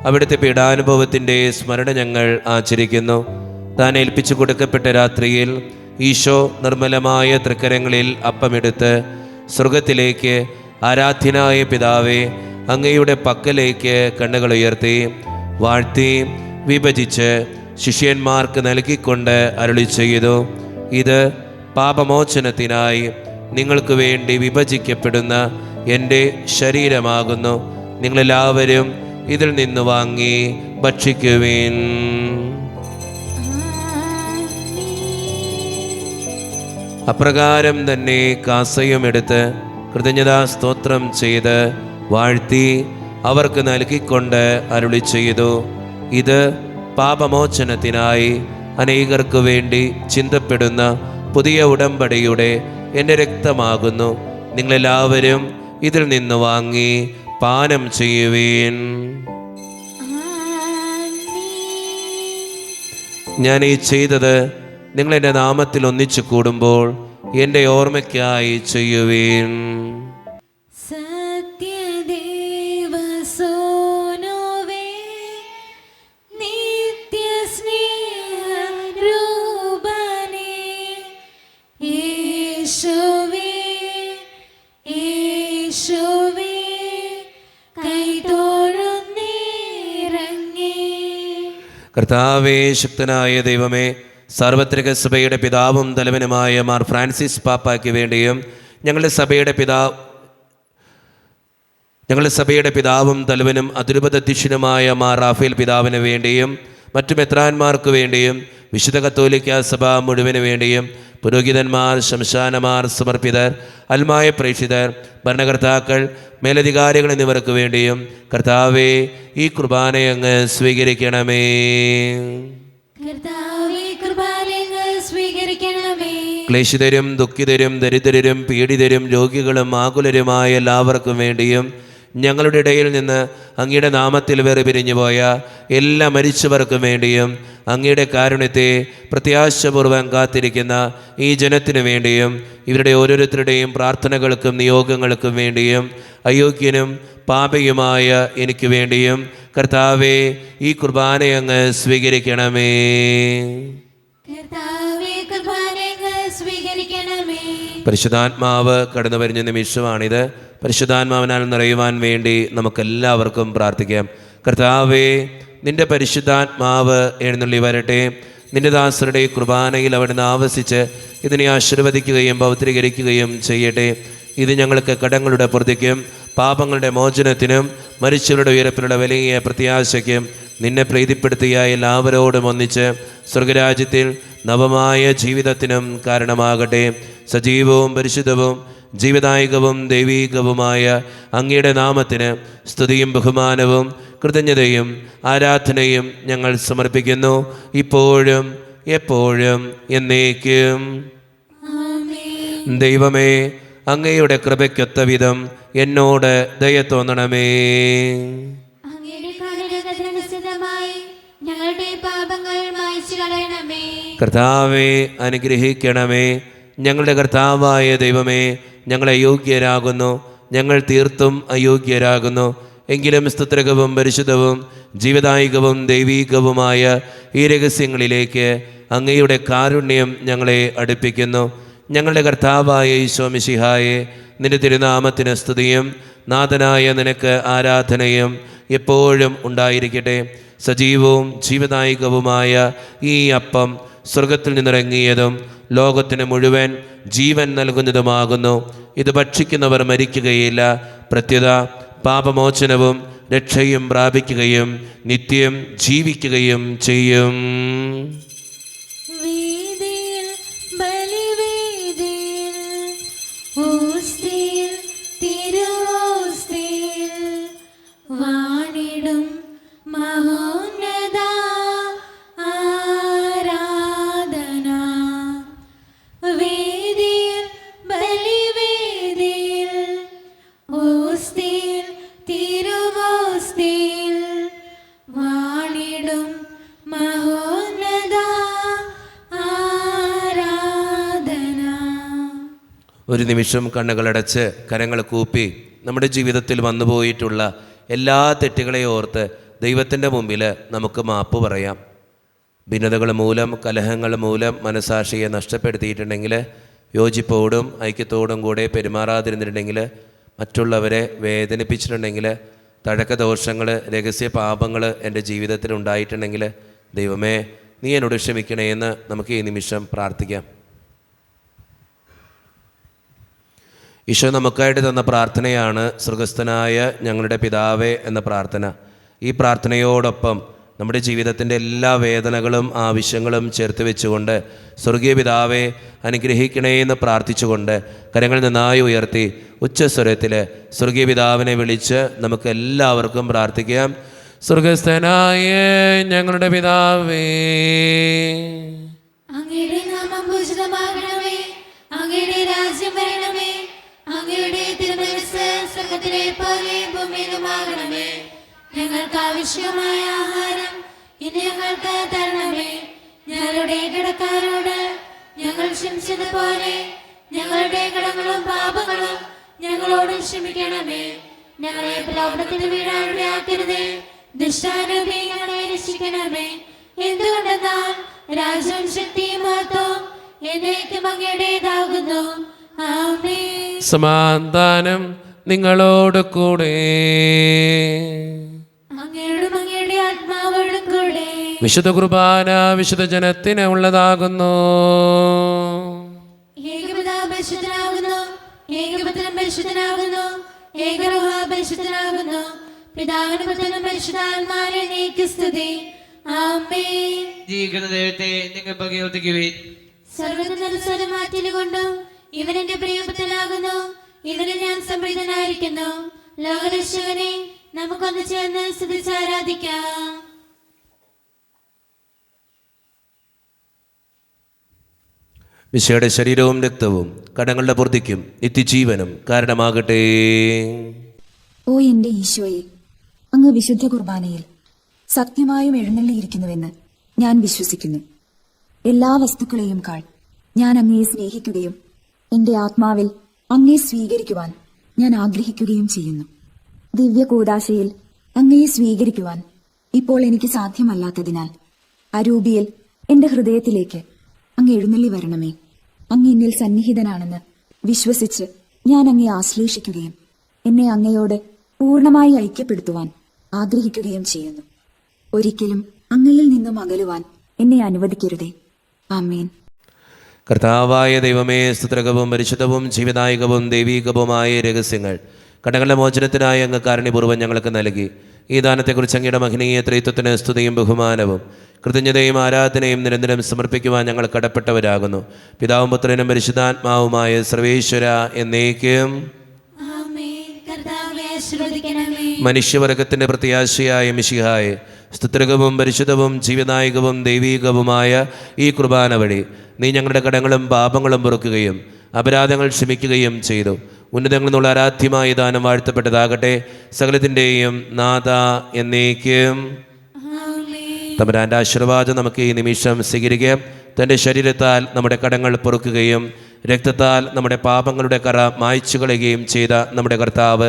അവിടുത്തെ പീഡാനുഭവത്തിൻ്റെ സ്മരണ ഞങ്ങൾ ആചരിക്കുന്നു. താൻ ഏൽപ്പിച്ചു കൊടുക്കപ്പെട്ട രാത്രിയിൽ ഈശോ നിർമ്മലമായ തൃക്കരങ്ങളിൽ അപ്പമെടുത്ത് സ്വർഗത്തിലേക്ക് ആരാധ്യനായ പിതാവേ അങ്ങയുടെ പക്കലേക്ക് കണ്ണുകൾ ഉയർത്തി വാഴ്ത്തി വിഭജിച്ച് ശിഷ്യന്മാർക്ക് നൽകിക്കൊണ്ട് അരുളി ചെയ്തു, ഇത് പാപമോചനത്തിനായി നിങ്ങൾക്ക് വേണ്ടി വിഭജിക്കപ്പെടുന്ന എൻ്റെ ശരീരമാകുന്നു. നിങ്ങളെല്ലാവരും ഇതിൽ നിന്ന് വാങ്ങി ഭക്ഷിക്കുവിൻ. അപ്രകാരം തന്നെ കാസയും എടുത്ത് കൃതജ്ഞതാ സ്തോത്രം ചെയ്ത് വാഴ്ത്തി അവർക്ക് നൽകിക്കൊണ്ട് അരുളി ചെയ്തു, ഇത് പാപമോചനത്തിനായി അനേകർക്ക് വേണ്ടി ചിന്തപ്പെടുന്ന പുതിയ ഉടമ്പടിയുടെ എൻ്റെ രക്തമാകുന്നു. നിങ്ങളെല്ലാവരും ഇതിൽ നിന്ന് വാങ്ങി പാനം ചെയ്യുവീൻ. ഞാൻ ഈ ചെയ്തത് നിങ്ങൾ എൻ്റെ നാമത്തിൽ ഒന്നിച്ചു കൂടുമ്പോൾ എൻ്റെ ഓർമ്മയ്ക്കായി ചെയ്യുവീൻ. സത്യദേവസോനോവേ, നിത്യസ്നേഹരൂപനേ, യേശുവേ യേശുവേ കൈതൊഴുന്നേരങ്ങേ. കർത്താവേ, ശക്തനായ ദൈവമേ, സാർവത്രിക സഭയുടെ പിതാവും തലവനുമായ മാർ ഫ്രാൻസിസ് പാപ്പായ്ക്ക് വേണ്ടിയും ഞങ്ങളുടെ സഭയുടെ പിതാവും തലവനും അതിരൂപതധ്യക്ഷനുമായ മാർ റാഫേൽ പിതാവിന് വേണ്ടിയും മറ്റു മെത്രാന്മാർക്ക് വേണ്ടിയും വിശുദ്ധ കത്തോലിക്ക സഭ മുഴുവന് വേണ്ടിയും പുരോഹിതന്മാർ, ശംശാനമാർ, സമർപ്പിതർ, അൽമായ പ്രേക്ഷിതർ, ഭരണകർത്താക്കൾ, മേലധികാരികൾ എന്നിവർക്ക് വേണ്ടിയും കർത്താവേ ഈ കുർബാനയങ്ങ് സ്വീകരിക്കണമേ. ക്ലേശിതരും ദുഃഖിതരും ദരിദ്രരും പീഡിതരും രോഗികളും ആകുലരുമായ എല്ലാവർക്കും വേണ്ടിയും ഞങ്ങളുടെ ഇടയിൽ നിന്ന് അങ്ങയുടെ നാമത്തിൽ വേർപിരിഞ്ഞു പോയ എല്ലാ മരിച്ചവർക്കും വേണ്ടിയും അങ്ങയുടെ കാരുണ്യത്തെ പ്രത്യാശപൂർവ്വം കാത്തിരിക്കുന്ന ഈ ജനത്തിനു വേണ്ടിയും ഇവരുടെ ഓരോരുത്തരുടെയും പ്രാർത്ഥനകൾക്കും നിയോഗങ്ങൾക്കും വേണ്ടിയും അയോഗ്യനും പാപിയുമായ എനിക്ക് വേണ്ടിയും കർത്താവേ ഈ കുർബാനയങ്ങ് സ്വീകരിക്കണമേ. പരിശുദ്ധാത്മാവ് കടന്നു വരുന്ന നിമിഷമാണിത്. പരിശുദ്ധാത്മാവിനാൽ നിറയുവാൻ വേണ്ടി നമുക്കെല്ലാവർക്കും പ്രാർത്ഥിക്കാം. കർത്താവേ, നിന്റെ പരിശുദ്ധാത്മാവ് എഴുന്നള്ളി വരട്ടെ. നിന്റെ ദാസരുടെ കുർബാനയിൽ അവിടുന്ന് ആവസിച്ച് ഇതിനെ ആശീർവദിക്കുകയും പൗത്രീകരിക്കുകയും ചെയ്യട്ടെ. ഇത് ഞങ്ങൾക്ക് കടങ്ങളുടെ പ്രതിക്കും പാപങ്ങളുടെ മോചനത്തിനും മരിച്ചവരുടെ ഉയരത്തിലുള്ള വലിയ പ്രത്യാശയ്ക്കും നിന്നെ പ്രീതിപ്പെടുത്തിയ എല്ലാവരോടും ഒന്നിച്ച് സ്വർഗരാജ്യത്തിൽ നവമായ ജീവിതത്തിനും കാരണമാകട്ടെ. സജീവവും പരിശുദ്ധവും ജീവദായകവും ദൈവീകവുമായ അങ്ങയുടെ നാമത്തിന് സ്തുതിയും ബഹുമാനവും കൃതജ്ഞതയും ആരാധനയും ഞങ്ങൾ സമർപ്പിക്കുന്നു, ഇപ്പോഴും എപ്പോഴും എന്നേക്കും. ആമേൻ. ദൈവമേ, അങ്ങയുടെ കൃപയ്ക്കൊത്ത വിധം എന്നോട് ദയ തോന്നണമേ. അങ്ങയുടെ കാരുണ്യത്തിനനുസൃതമായി ഞങ്ങളുടെ പാപങ്ങൾ മായ്ച്ചു കളയണമേ. കർത്താവെ അനുഗ്രഹിക്കണമേ. ഞങ്ങളുടെ കർത്താവായ ദൈവമേ, ഞങ്ങൾ അയോഗ്യരാകുന്നു, ഞങ്ങൾ തീർത്തും അയോഗ്യരാകുന്നു. എങ്കിലും സ്തുത്രകവും പരിശുദ്ധവും ജീവദായികവും ദൈവീകവുമായ ഈ രഹസ്യങ്ങളിലേക്ക് അങ്ങയുടെ കാരുണ്യം ഞങ്ങളെ അടുപ്പിക്കുന്നു. ഞങ്ങളുടെ കർത്താവായ ഈശോ മിശിഹായെ, നിന്റെ തിരുനാമത്തിന് സ്തുതിയും നാഥനായ നിനക്ക് ആരാധനയും എപ്പോഴും ഉണ്ടായിരിക്കട്ടെ. സജീവവും ജീവദായികവുമായ ഈ അപ്പം സ്വർഗത്തിൽ നിന്നിറങ്ങിയതും ലോകത്തിന് മുഴുവൻ ജീവൻ നൽകുന്നതുമാകുന്നു. ഇത് ഭക്ഷിക്കുന്നവർ മരിക്കുകയില്ല, പ്രത്യുത പാപമോചനവും രക്ഷയും പ്രാപിക്കുകയും നിത്യം ജീവിക്കുകയും ചെയ്യും. വേദിയിൽ ബലിവേദിയിൽ ഓസ്തിയിൽ തിരുവോസ്തിയിൽ വാണിടും മഹോന്നത ആരാധന. വേദിയിൽ ബലിവേദിയിൽ ഓസ്തിയിൽ തിരുവോസ്തിയിൽ വാണിടും മഹോന്നത ആരാധന. ഒരു നിമിഷം കണ്ണുകളടച്ച് കരങ്ങൾ കൂപ്പി നമ്മുടെ ജീവിതത്തിൽ വന്നുപോയിട്ടുള്ള എല്ലാ തെറ്റുകളെയും ഓർത്ത് ദൈവത്തിൻ്റെ മുമ്പിൽ നമുക്ക് മാപ്പ് പറയാം. ഭിന്നതകൾ മൂലം, കലഹങ്ങൾ മൂലം മനസാക്ഷിയെ നഷ്ടപ്പെടുത്തിയിട്ടുണ്ടെങ്കിൽ, യോജിപ്പോടും ഐക്യത്തോടും കൂടെ പെരുമാറാതിരുന്നിട്ടുണ്ടെങ്കിൽ, മറ്റുള്ളവരെ വേദനിപ്പിച്ചിട്ടുണ്ടെങ്കിൽ, തഴക്കദോഷങ്ങൾ, രഹസ്യ പാപങ്ങൾ എൻ്റെ ജീവിതത്തിൽ ഉണ്ടായിട്ടുണ്ടെങ്കിൽ, ദൈവമേ നീ എന്നോട് ക്ഷമിക്കണേ എന്ന് നമുക്ക് ഈ നിമിഷം പ്രാർത്ഥിക്കാം. ഈശോ നമുക്കായിട്ട് തന്ന പ്രാർത്ഥനയാണ് സ്വർഗസ്ഥനായ ഞങ്ങളുടെ പിതാവേ എന്ന പ്രാർത്ഥന. ഈ പ്രാർത്ഥനയോടൊപ്പം നമ്മുടെ ജീവിതത്തിൻ്റെ എല്ലാ വേദനകളും ആവശ്യങ്ങളും ചേർത്ത് വെച്ചുകൊണ്ട് സ്വർഗീയ പിതാവെ അനുഗ്രഹിക്കണേ എന്ന് പ്രാർത്ഥിച്ചുകൊണ്ട് കരങ്ങൾ നന്നായി ഉയർത്തി ഉച്ചസ്വരത്തിൽ സ്വർഗീയ പിതാവിനെ വിളിച്ച് നമുക്ക് എല്ലാവർക്കും പ്രാർത്ഥിക്കാം. സ്വർഗസ്ഥനായ ഞങ്ങളുടെ പിതാവേ, അങ്ങയുടെ നാമം പൂജിതമാകണമേ. അങ്ങയുടെ രാജ്യം വരണമേ. അങ്ങയുടെ തിരുമനസ്സ് സ്വർഗ്ഗത്തിലെ പോലെ ഭൂമിയിലുമാകണമേ. ഞങ്ങൾക്ക് ആവശ്യമായ ആഹാരം ഇന്ന് ഞങ്ങൾക്ക് തരണമേ. ഞങ്ങളുടെ കടക്കാരോട് ഞങ്ങൾ ക്ഷമിച്ചതുപോലെ ഞങ്ങളുടെ കടങ്ങളും പാപങ്ങളും ഞങ്ങളോട് ക്ഷമിക്കണമേ. ഞങ്ങളെ പ്രലോഭനത്തിൽ വീഴാനിടയാക്കരുതേ, ദുഷ്ടാരൂപി ഞങ്ങളെ രക്ഷിക്കണമേ. എന്തുകൊണ്ടെന്നാൽ രാജ്യവും ശക്തിയും മഹത്വവും എന്നേക്കും അങ്ങയുടേതാകുന്നു. ആമേൻ. സമാധാനം നിങ്ങളോട് കൂടെ. അങ്ങയോടും അങ്ങയുടെ ആത്മാവോടും കൂടെ. വിശുദ്ധ കുർബാന വിശുദ്ധ ജനത്തിന് ഉള്ളതാകുന്നു. ഏകപിതാവ് പരിശുദ്ധനാകുന്നു, ഏകപുത്രൻ പരിശുദ്ധനാകുന്നു, ഏകരൂഹ പരിശുദ്ധനാകുന്നു. പിതാവിനും പുത്രനും പരിശുദ്ധാത്മാവിനെ നീക്കി സ്തുതി. ആമേൻ. ജീവിക്കുന്ന ദൈവത്തെ നിങ്ങൾ പ്രകീർത്തിക്കുവിൻ. സർവ്വത്തിൽ സ്വരം മാറ്റിലുകൊണ്ടും ഇവൻ എന്റെ പ്രിയപുത്രനാകുന്നു, ഇവന് ഞാൻ സംപ്രീതനായിരിക്കുന്നു. ലോകരക്ഷകനെ നമുക്കൊന്ന് ചേർന്ന് സ്തുതിച്ച് ആരാധിക്കാം. മിശിഹായുടെ ശരീരവും രക്തവും കടങ്ങളുടെ പൂർത്തിക്കും നിത്യജീവനും കാരണമാകട്ടെ. ഓ എന്റെ ഈശോയെ, അങ്ങ് വിശുദ്ധ കുർബാനയിൽ സത്യമായും എഴുന്നള്ളിയിരിക്കുന്നുവെന്ന് ഞാൻ വിശ്വസിക്കുന്നു. എല്ലാ വസ്തുക്കളെയും കാൾ ഞാൻ അങ്ങയെ സ്നേഹിക്കുകയും എന്റെ ആത്മാവിൽ അങ്ങയെ സ്വീകരിക്കുവാൻ ഞാൻ ആഗ്രഹിക്കുകയും ചെയ്യുന്നു. ദിവ്യ കൂദാശയിൽ അങ്ങയെ സ്വീകരിക്കുവാൻ ഇപ്പോൾ എനിക്ക് സാധ്യമല്ലാത്തതിനാൽ അരൂപിയിൽ എന്റെ ഹൃദയത്തിലേക്ക് അങ്ങ് എഴുന്നള്ളി വരണമേ. അങ്ങ് എന്നിൽ സന്നിഹിതനാണെന്ന് വിശ്വസിച്ച് ഞാൻ അങ്ങയെ ആശ്ലേഷിക്കുകയും എന്നെ അങ്ങയോട് പൂർണ്ണമായി ഐക്യപ്പെടുത്തുവാൻ ആഗ്രഹിക്കുകയും ചെയ്യുന്നു. ഒരിക്കലും അങ്ങയിൽ നിന്നും അകലുവാൻ എന്നെ അനുവദിക്കരുതേ. ആമേൻ. കർത്താവായ ദൈവമേ, സ്തുത്രകവും പരിശുദ്ധവും ജീവദായകവും ദൈവീകവുമായ രഹസ്യങ്ങൾ കടങ്ങളുടെ മോചനത്തിനായി അങ്ങ് കാരുണ്യപൂർവ്വം ഞങ്ങൾക്ക് നൽകി. ഈ ദാനത്തെക്കുറിച്ച് അങ്ങയുടെ മഹനീയ ത്രിത്വത്തിന് സ്തുതിയും ബഹുമാനവും കൃതജ്ഞതയും ആരാധനയും നിരന്തരം സമർപ്പിക്കുവാൻ ഞങ്ങൾ കടപ്പെട്ടവരാകുന്നു. പിതാവും പുത്രനും പരിശുദ്ധാത്മാവുമായ സർവേശ്വര എന്നേക്കും. ആമേൻ. കർത്താവേ ആശീർവദിക്കണമേ. മനുഷ്യവർഗത്തിൻ്റെ പ്രത്യാശയായ മിശിഹായെ, സ്തുത്രകവും പരിശുദ്ധവും ജീവനായകവും ദൈവീകവുമായ ഈ കുർബാന വഴി നീ ഞങ്ങളുടെ കടങ്ങളും പാപങ്ങളും പൊറുക്കുകയും അപരാധങ്ങൾ ക്ഷമിക്കുകയും ചെയ്തു. ഉന്നതങ്ങളിൽ നിന്നുള്ള ആരാധ്യമായ ദാനം വാഴ്ത്തപ്പെട്ടതാകട്ടെ. സകലത്തിൻ്റെയും നാഥ എന്നേക്കും. തമ്പുരാൻ്റെ ആശീർവാദം നമുക്ക് ഈ നിമിഷം സ്വീകരിക്കാം. തൻ്റെ ശരീരത്താൽ നമ്മുടെ കടങ്ങൾ പൊറുക്കുകയും രക്തത്താൽ നമ്മുടെ പാപങ്ങളുടെ കറ മായ്ച്ചു കളയുകയും ചെയ്ത നമ്മുടെ കർത്താവ്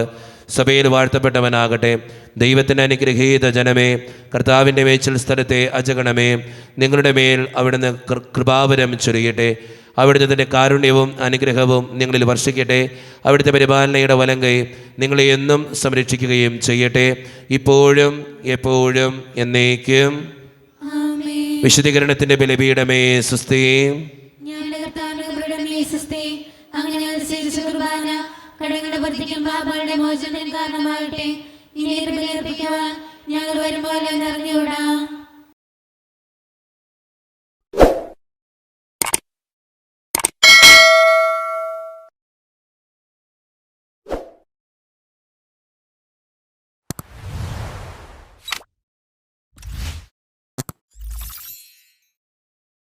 സഭയിൽ വാഴ്ത്തപ്പെട്ടവനാകട്ടെ. ദൈവത്തിൻ്റെ അനുഗ്രഹീത ജനമേ, കർത്താവിൻ്റെ മേച്ചിൽ സ്ഥലത്തെ അജഗണമേ, നിങ്ങളുടെ മേൽ അവിടുന്ന് കൃപാവരം ചൊരിയട്ടെ. അവിടുത്തെ തൻ്റെ കാരുണ്യവും അനുഗ്രഹവും നിങ്ങളിൽ വർഷിക്കട്ടെ. അവിടുത്തെ പരിപാലനയുടെ വലങ്കൈ നിങ്ങളെ എന്നും സംരക്ഷിക്കുകയും ചെയ്യട്ടെ, ഇപ്പോഴും എപ്പോഴും എന്നേക്കും. വിശുദ്ധീകരണത്തിൻ്റെ ബലിപീഠമേ സുസ്ഥി. അങ്ങനെ അനുസരിച്ച കുർബാന കടങ്ങളുടെ വർദ്ധിക്കും പാപങ്ങളുടെ മോചനം കാരണമാകട്ടെ. ഇനി ബലിയർപ്പിക്കുവാൻ ഞങ്ങൾ വരുമ്പോൾ എന്നറിഞ്ഞുകൂടാ.